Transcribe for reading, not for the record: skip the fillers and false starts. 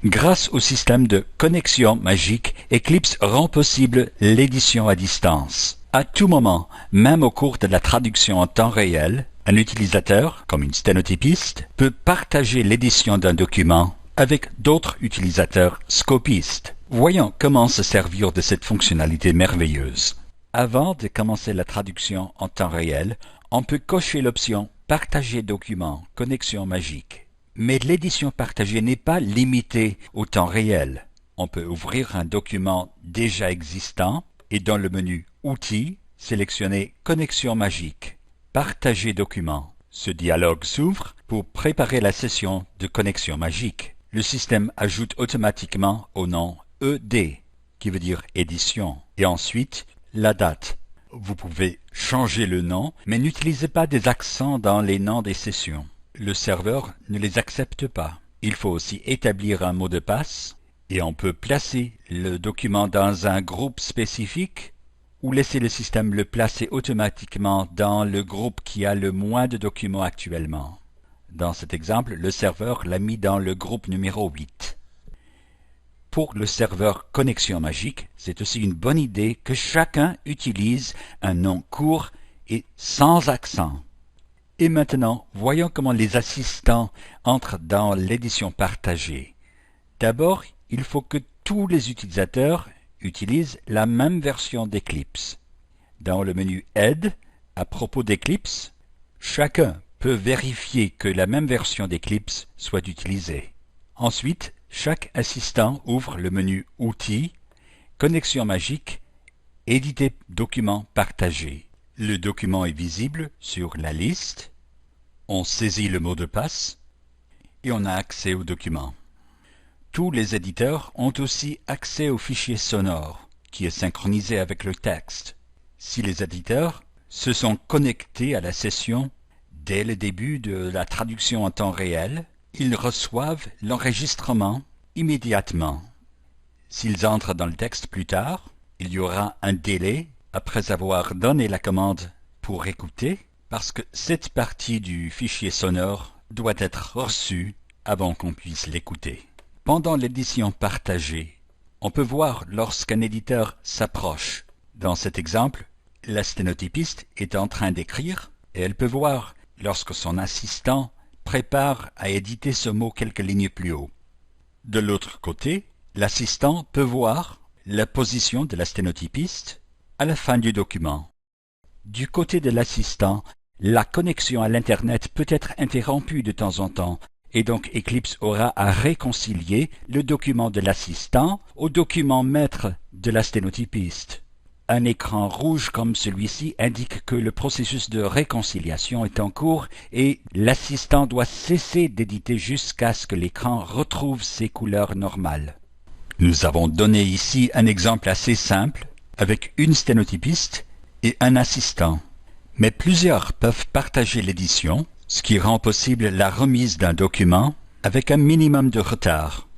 Grâce au système de connexion magique, Eclipse rend possible l'édition à distance. À tout moment, même au cours de la traduction en temps réel, un utilisateur, comme une sténotypiste, peut partager l'édition d'un document avec d'autres utilisateurs scopistes. Voyons comment se servir de cette fonctionnalité merveilleuse. Avant de commencer la traduction en temps réel, on peut cocher l'option « Partager document, connexion magique ». Mais l'édition partagée n'est pas limitée au temps réel. On peut ouvrir un document déjà existant et dans le menu Outils, sélectionner Connexion magique. Partager document. Ce dialogue s'ouvre pour préparer la session de connexion magique. Le système ajoute automatiquement au nom ED, qui veut dire édition, et ensuite la date. Vous pouvez changer le nom, mais n'utilisez pas des accents dans les noms des sessions. Le serveur ne les accepte pas. Il faut aussi établir un mot de passe et on peut placer le document dans un groupe spécifique ou laisser le système le placer automatiquement dans le groupe qui a le moins de documents actuellement. Dans cet exemple, le serveur l'a mis dans le groupe numéro 8. Pour le serveur Connexion Magique, c'est aussi une bonne idée que chacun utilise un nom court et sans accent. Et maintenant, voyons comment les assistants entrent dans l'édition partagée. D'abord, il faut que tous les utilisateurs utilisent la même version d'Eclipse. Dans le menu Aide, à propos d'Eclipse, chacun peut vérifier que la même version d'Eclipse soit utilisée. Ensuite, chaque assistant ouvre le menu Outils, Connexion magique, Éditer document partagé. Le document est visible sur la liste, on saisit le mot de passe et on a accès au document. Tous les éditeurs ont aussi accès au fichier sonore qui est synchronisé avec le texte. Si les éditeurs se sont connectés à la session dès le début de la traduction en temps réel, ils reçoivent l'enregistrement immédiatement. S'ils entrent dans le texte plus tard, il y aura un délai après avoir donné la commande pour écouter, parce que cette partie du fichier sonore doit être reçue avant qu'on puisse l'écouter. Pendant l'édition partagée, on peut voir lorsqu'un éditeur s'approche. Dans cet exemple, la sténotypiste est en train d'écrire et elle peut voir lorsque son assistant prépare à éditer ce mot quelques lignes plus haut. De l'autre côté, l'assistant peut voir la position de la sténotypiste à la fin du document. Du côté de l'assistant, la connexion à l'Internet peut être interrompue de temps en temps, et donc Eclipse aura à réconcilier le document de l'assistant au document maître de la sténotypiste. Un écran rouge comme celui-ci indique que le processus de réconciliation est en cours et l'assistant doit cesser d'éditer jusqu'à ce que l'écran retrouve ses couleurs normales. Nous avons donné ici un exemple assez simple, avec une sténotypiste et un assistant. Mais plusieurs peuvent partager l'édition, ce qui rend possible la remise d'un document avec un minimum de retard.